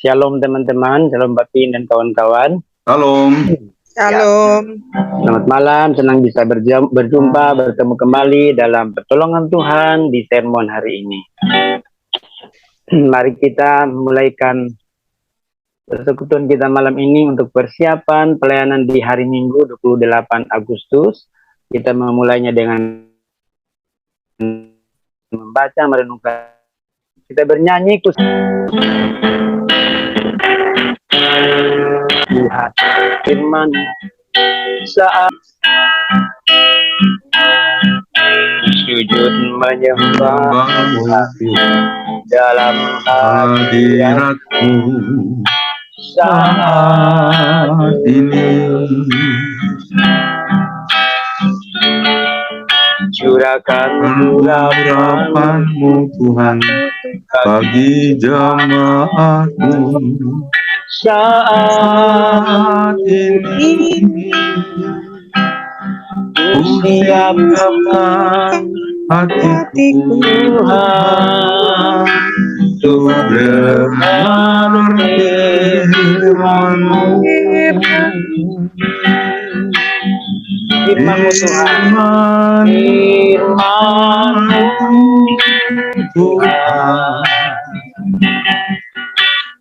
Shalom teman-teman, shalom Bapin dan kawan-kawan. Shalom. Shalom. Selamat malam, senang bisa berjumpa, bertemu kembali dalam pertolongan Tuhan di sermon hari ini. Mari kita mulaikan persekutuan kita malam ini untuk persiapan pelayanan di hari Minggu 28 Agustus. Kita memulainya dengan membaca, merenungkan. Kita bernyanyi Tuhan firman saat sujud menyembah dalam hadiratmu saat ini. Curahkan urapan-Mu Tuhan bagi jemaat-Mu saat ini. Ku siapkan hatiku Tuhan untuk dengar firman-Mu. Firman-Mu Tuhan, firman-Mu Tuhan,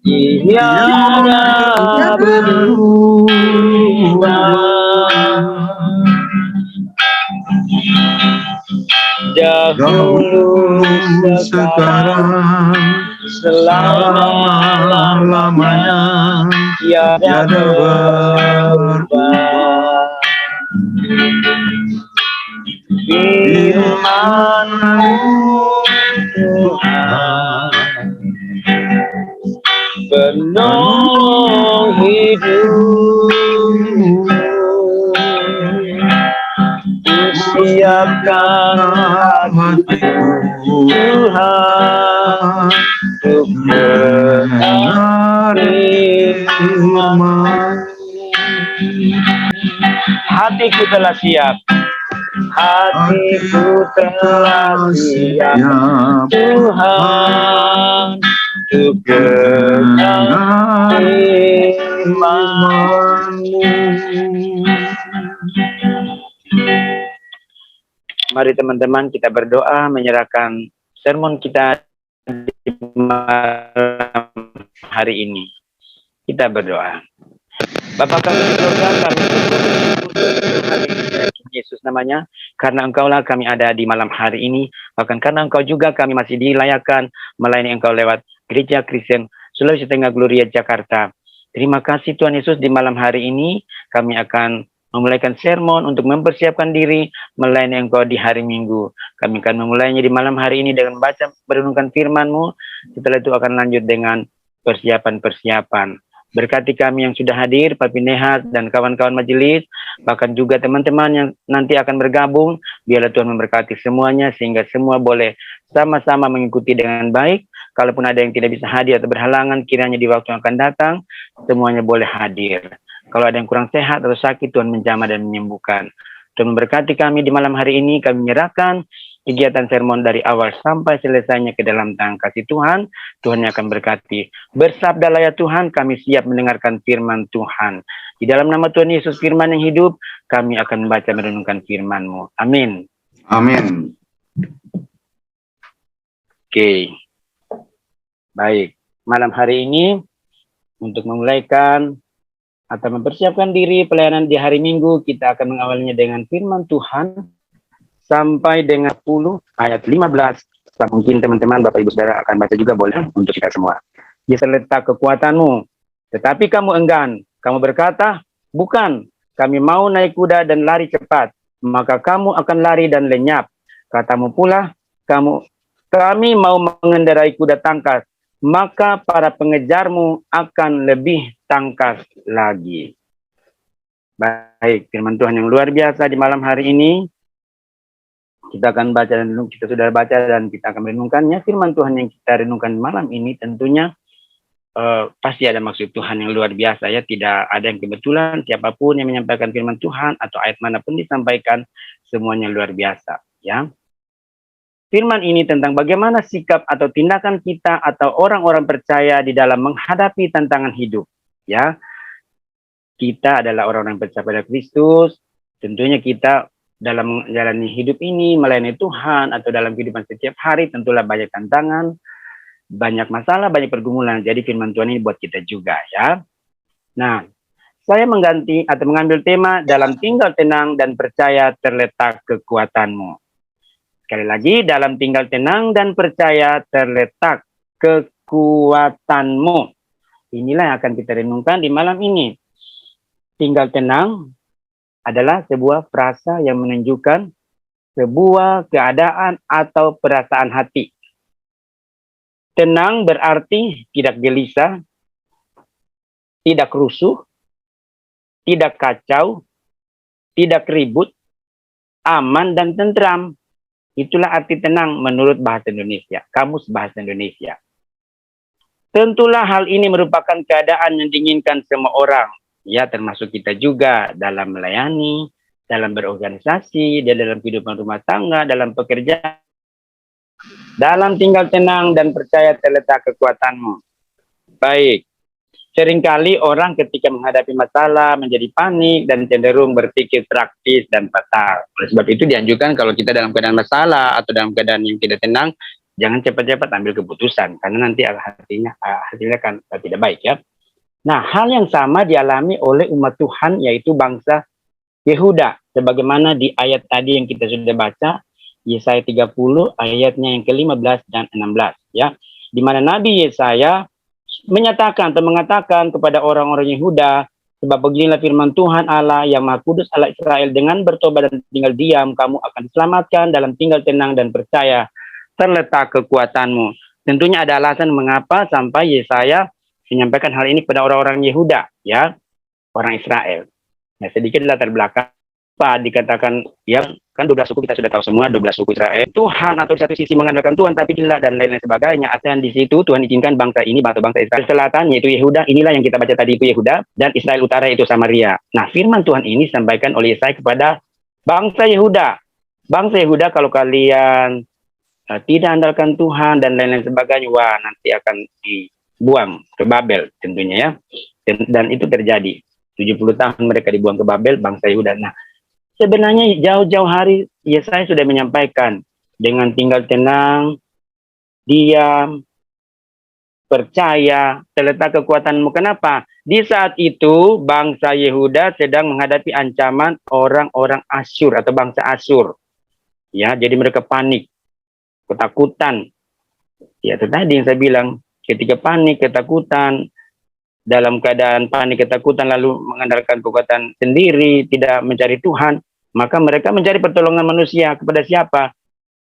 tiada berubah. Dahulu, sekarang, selama-lamanya, tiada berubah. Firman-Mu Tuhan, penolong hidup. Siapkan hatiku Tuhan untuk dengar firman. Hatiku telah siap, hatiku telah siap Tuhan untuk dengar firman-Mu. Mari teman-teman kita berdoa menyerahkan sermon kita di malam hari ini. Kita berdoa. Bapa kami di surga, kami Yesus namanya, karena Engkaulah kami ada di malam hari ini, bahkan karena Engkau juga kami masih dilayakan melayani Engkau lewat Gereja Kristen Sulawesi Tengah Gloria Jakarta. Terima kasih Tuhan Yesus, di malam hari ini kami akan memulaikan sermon untuk mempersiapkan diri melayani Engkau di hari Minggu. Kami akan memulainya di malam hari ini dengan baca merenungkan firman-Mu. Setelah itu akan lanjut dengan persiapan-persiapan. Berkati kami yang sudah hadir, Pak Pinehat dan kawan-kawan majelis, bahkan juga teman-teman yang nanti akan bergabung. Biarlah Tuhan memberkati semuanya sehingga semua boleh sama-sama mengikuti dengan baik. Kalaupun ada yang tidak bisa hadir atau berhalangan, kiranya di waktu yang akan datang semuanya boleh hadir. Kalau ada yang kurang sehat atau sakit, Tuhan menjamah dan menyembuhkan. Tuhan memberkati kami di malam hari ini. Kami menyerahkan kegiatan sermon dari awal sampai selesainya ke dalam tangan kasih Tuhan. Tuhan yang akan berkati. Bersabdalah ya Tuhan, kami siap mendengarkan firman Tuhan. Di dalam nama Tuhan Yesus, firman yang hidup, kami akan membaca merenungkan firman-Mu. Amin. Amin. Oke. Baik. Malam hari ini, untuk memulaikan atau mempersiapkan diri pelayanan di hari Minggu, kita akan mengawalnya dengan firman Tuhan sampai dengan 10 ayat 15. Mungkin teman-teman, Bapak Ibu Saudara akan baca juga boleh untuk kita semua. Yesus letak kekuatanmu, tetapi kamu enggan. Kamu berkata, bukan, kami mau naik kuda dan lari cepat, maka kamu akan lari dan lenyap. Katamu pula, kami mau mengendarai kuda tangkas, maka para pengejarmu akan lebih tangkas lagi. Baik, firman Tuhan yang luar biasa di malam hari ini. Kita akan baca dan kita sudah baca dan kita akan merenungkannya. Firman Tuhan yang kita renungkan malam ini tentunya pasti ada maksud Tuhan yang luar biasa ya. Tidak ada yang kebetulan, siapapun yang menyampaikan firman Tuhan atau ayat manapun disampaikan, semuanya luar biasa ya. firman ini tentang bagaimana sikap atau tindakan kita atau orang-orang percaya di dalam menghadapi tantangan hidup. Ya, kita adalah orang-orang percaya pada Kristus. Tentunya kita dalam menjalani hidup ini, melayani Tuhan, atau dalam kehidupan setiap hari, tentulah banyak tantangan, banyak masalah, banyak pergumulan. Jadi firman Tuhan ini buat kita juga, ya. Nah, saya mengganti atau mengambil tema dalam tinggal tenang dan percaya terletak kekuatanmu. Sekali lagi, dalam tinggal tenang dan percaya terletak kekuatanmu. Inilah yang akan kita renungkan di malam ini. Tinggal tenang adalah sebuah frasa yang menunjukkan sebuah keadaan atau perasaan hati. Tenang berarti tidak gelisah, tidak rusuh, tidak kacau, tidak ribut, aman dan tentram. Itulah arti tenang menurut bahasa Indonesia, Kamus Bahasa Indonesia. Tentulah hal ini merupakan keadaan yang diinginkan semua orang, ya termasuk kita juga dalam melayani, dalam berorganisasi, dalam kehidupan rumah tangga, dalam pekerjaan. Dalam tinggal tenang dan percaya terletak kekuatanmu. Baik. Seringkali orang ketika menghadapi masalah menjadi panik dan cenderung berpikir praktis dan fatal. Oleh sebab itu dianjurkan kalau kita dalam keadaan masalah atau dalam keadaan yang tidak tenang, jangan cepat-cepat ambil keputusan karena nanti hasilnya kan tidak baik, ya. Nah, hal yang sama dialami oleh umat Tuhan yaitu bangsa Yehuda. Sebagaimana di ayat tadi yang kita sudah baca, Yesaya 30 ayatnya yang ke-15 dan 16, ya. Di mana Nabi Yesaya menyatakan atau mengatakan kepada orang-orang Yehuda, sebab beginilah firman Tuhan Allah yang Maha Kudus Allah Israel, dengan bertobat dan tinggal diam kamu akan diselamatkan, dalam tinggal tenang dan percaya terletak kekuatanmu. Tentunya ada alasan mengapa sampai Yesaya menyampaikan hal ini kepada orang-orang Yehuda, ya, orang Israel. Nah, sedikit latar belakang apa dikatakan, ya kan 12 suku kita sudah tahu semua, 12 suku Israel. Tuhan atau di satu sisi mengandalkan Tuhan tapi tidak dan lain-lain sebagainya. Asalnya di situ Tuhan izinkan bangsa ini, bangsa Israel Selatan yaitu Yehuda, inilah yang kita baca tadi itu Yehuda, dan Israel Utara itu Samaria. Nah, firman Tuhan ini disampaikan oleh Yesaya kepada bangsa Yehuda. Bangsa Yehuda, kalau kalian tidak andalkan Tuhan dan lain-lain sebagainya, wah nanti akan dibuang ke Babel tentunya, ya. Dan itu terjadi. 70 tahun mereka dibuang ke Babel, bangsa Yehuda. Nah, sebenarnya jauh-jauh hari Yesaya sudah menyampaikan dengan tinggal tenang, diam, percaya, terletak kekuatanmu. Kenapa? Di saat itu bangsa Yehuda sedang menghadapi ancaman orang-orang Asyur atau bangsa Asyur. Ya, jadi mereka panik, ketakutan. Ya, itu tadi yang saya bilang, ketika panik, ketakutan, dalam keadaan panik, ketakutan, lalu mengandalkan kekuatan sendiri, tidak mencari Tuhan, maka mereka mencari pertolongan manusia. Kepada siapa?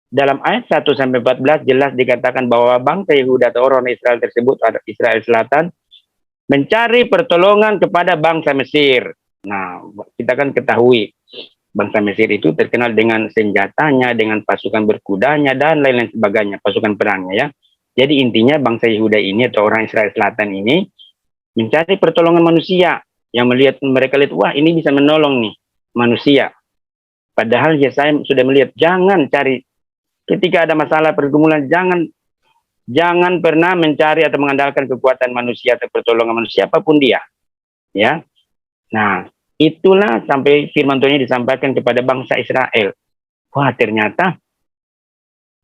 Dalam ayat 1-14 jelas dikatakan bahwa bangsa Yehuda atau orang Israel tersebut, Israel Selatan, mencari pertolongan kepada bangsa Mesir. Nah, kita kan ketahui, bangsa Mesir itu terkenal dengan senjatanya, dengan pasukan berkudanya, dan lain-lain sebagainya, pasukan perangnya, ya. Jadi intinya bangsa Yehuda ini atau orang Israel Selatan ini mencari pertolongan manusia, yang mereka lihat, wah ini bisa menolong nih manusia. Padahal Yesaya sudah melihat, jangan cari ketika ada masalah pergumulan, jangan pernah mencari atau mengandalkan kekuatan manusia atau pertolongan manusia apapun dia, ya. Nah, itulah sampai firman Tuhan disampaikan kepada bangsa Israel. Wah, ternyata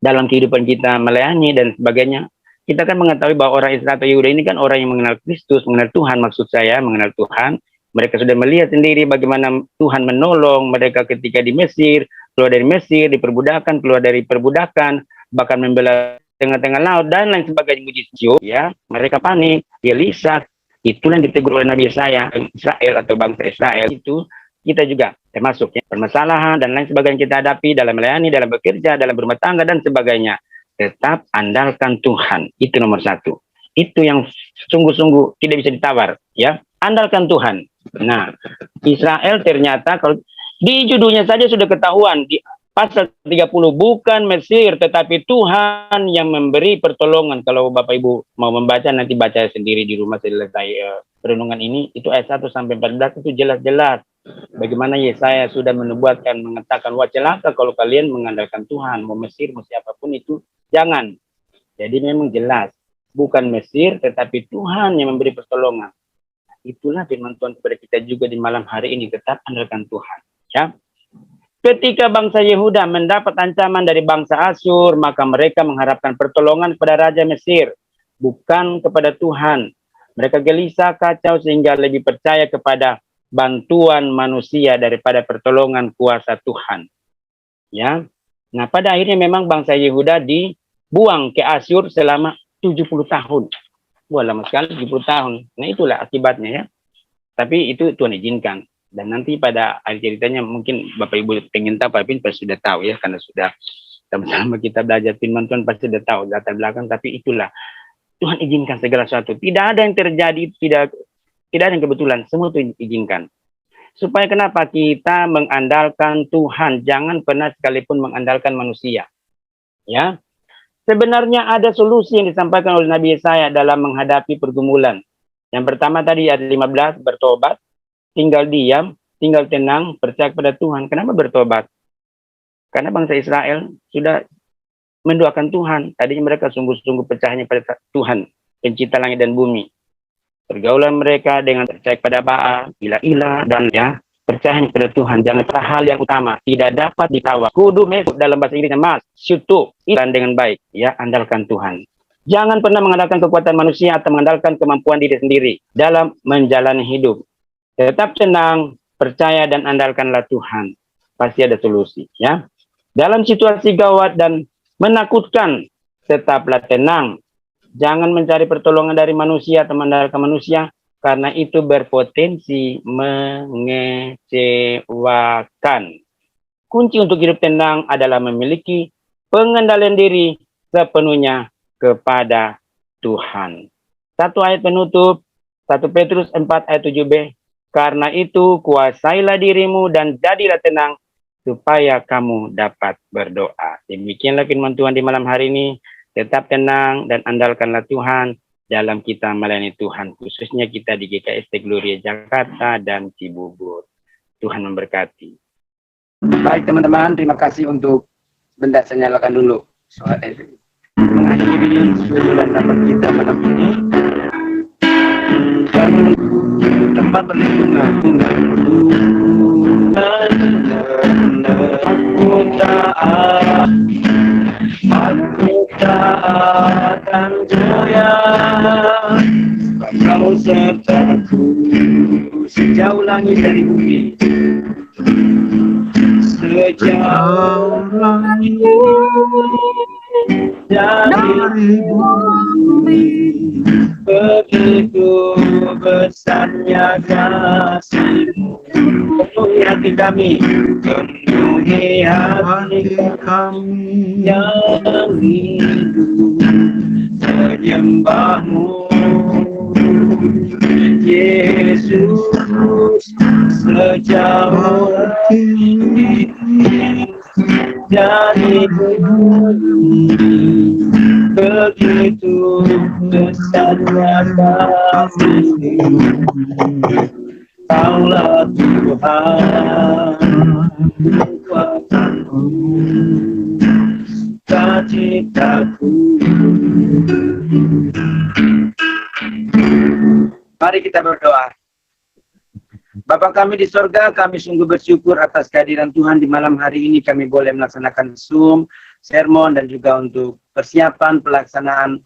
dalam kehidupan kita melayani dan sebagainya, kita kan mengetahui bahwa orang Israel atau Yehuda ini kan orang yang mengenal Kristus, mengenal Tuhan, maksud saya mengenal Tuhan. Mereka sudah melihat sendiri bagaimana Tuhan menolong mereka ketika di Mesir, keluar dari Mesir, diperbudakan, keluar dari perbudakan, bahkan membela tengah-tengah laut dan lain sebagainya, mujizat. Ya, mereka panik, gelisah. Itulah yang ditegur oleh Nabi Yesaya, Israel atau bangsa Israel itu. Kita juga termasuk, ya, permasalahan dan lain sebagainya kita hadapi dalam melayani, dalam bekerja, dalam berumah tangga dan sebagainya. Tetap andalkan Tuhan, itu nomor satu. Itu yang sungguh-sungguh tidak bisa ditawar, ya. Andalkan Tuhan. Nah, Israel ternyata kalau di judulnya saja sudah ketahuan di pasal 30, bukan Mesir tetapi Tuhan yang memberi pertolongan. Kalau Bapak Ibu mau membaca nanti baca sendiri di rumah selesai renungan ini, itu ayat 1-14 itu jelas-jelas Bagaimana Yesaya sudah menubuatkan, mengatakan, wah celaka kalau kalian mengandalkan Tuhan, mau Mesir, mau siapapun itu, jangan. Jadi memang jelas, bukan Mesir, tetapi Tuhan yang memberi pertolongan. Itulah firman Tuhan kepada kita juga di malam hari ini, tetap andalkan Tuhan. Ya. Ketika bangsa Yehuda mendapat ancaman dari bangsa Asyur, maka mereka mengharapkan pertolongan kepada Raja Mesir, bukan kepada Tuhan. Mereka gelisah, kacau, sehingga lebih percaya kepada bantuan manusia daripada pertolongan kuasa Tuhan. Ya. Nah, pada akhirnya memang bangsa Yehuda dibuang ke Asyur selama 70 tahun. Wah, lama sekali 70 tahun. Nah, itulah akibatnya ya. Tapi itu Tuhan izinkan. Dan nanti pada akhir ceritanya mungkin Bapak Ibu pengen tahu, Pak Pin pasti sudah tahu ya, karena sudah sama-sama kita belajar firman Tuhan pasti sudah tahu latar belakang. Tapi itulah Tuhan izinkan segala sesuatu. Tidak ada yang terjadi, tidak ada yang kebetulan. Semua Tuhan izinkan. Supaya kenapa kita mengandalkan Tuhan, jangan pernah sekalipun mengandalkan manusia. Ya, sebenarnya ada solusi yang disampaikan oleh Nabi Yesaya dalam menghadapi pergumulan. Yang pertama tadi ayat 15, bertobat, tinggal diam, tinggal tenang, percaya kepada Tuhan. Kenapa bertobat? Karena bangsa Israel sudah mendoakan Tuhan. Tadinya mereka sungguh-sungguh percayanya pada Tuhan, pencipta langit dan bumi. Pergaulan mereka dengan percaya kepada Baal, ilah-ilah, dan ya, percaya kepada Tuhan. Jangan lupa hal yang utama, tidak dapat ditawar. Kudu mesuk dalam bahasa Inggrisnya, mas, syutu, ilan dengan baik. Ya, andalkan Tuhan. Jangan pernah mengandalkan kekuatan manusia atau mengandalkan kemampuan diri sendiri dalam menjalani hidup. Tetap tenang, percaya dan andalkanlah Tuhan. Pasti ada solusi. Ya. Dalam situasi gawat dan menakutkan, tetaplah tenang. Jangan mencari pertolongan dari manusia atau mengandalkan manusia, karena itu berpotensi mengecewakan. Kunci untuk hidup tenang adalah memiliki pengendalian diri sepenuhnya kepada Tuhan. Satu ayat penutup, 1 Petrus 4 ayat 7b. Karena itu kuasailah dirimu dan jadilah tenang supaya kamu dapat berdoa. Demikianlah firman Tuhan di malam hari ini. Tetap tenang dan andalkanlah Tuhan dalam kita melayani Tuhan. Khususnya kita di GKST Gloria Jakarta dan Cibubur. Tuhan memberkati. Baik teman-teman, terima kasih untuk benda saya nyalakan dulu. Soalnya itu. Mengakhiri susulan rapat kita malam ini. Dan tempat berlindungan Tuhan. Aku tak akan jaya, kau sertaku sejauh langit dari bumi, sejauh langit dari bumi. Begitu besarnya kasih-Mu, penuhi hati kami, penuhi hati kami yang hidup menyembah-Mu, Yesus, sejauh ini dari bumi. Begitu besarnya kasih-Mu, Kaulah Tuhan, kekuatanku, cita-citaku. Mari kita berdoa. Bapa kami di sorga, kami sungguh bersyukur atas kehadiran Tuhan di malam hari ini. Kami boleh melaksanakan Zoom, sermon, dan juga untuk persiapan pelaksanaan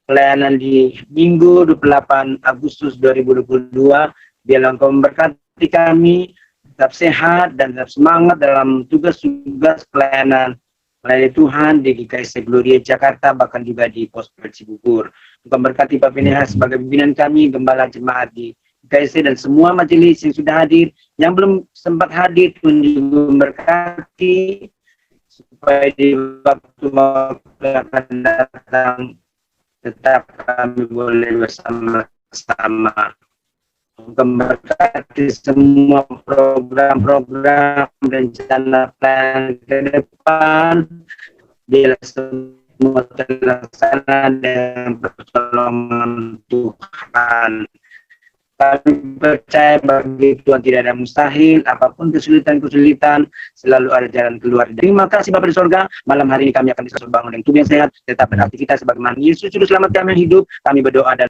pelayanan di Minggu 28 Agustus 2022. Biarlah Engkau memberkati kami, tetap sehat dan tetap semangat dalam tugas-tugas pelayanan melayani Tuhan di GKST Gloria Jakarta, bahkan juga di Pospel Cibubur. Engkau memberkati Pak Pinehas sebagai pimpinan kami, gembala jemaat di GKST dan semua majelis yang sudah hadir, yang belum sempat hadir pun juga memberkati, supaya di waktu akan datang tetap kami boleh bersama-sama memberkati semua program-program rencana plan ke depan. Biarlah semua terlaksana dengan pertolongan Tuhan. Kami percaya bagi Tuhan tidak ada mustahil, apapun kesulitan-kesulitan, selalu ada jalan keluar. Terima kasih Bapa di sorga, malam hari ini kami akan bisa bangun dengan tubuh yang sehat, tetap beraktivitas sebagaimana Yesus Juru Selamat kami yang hidup. Kami berdoa dan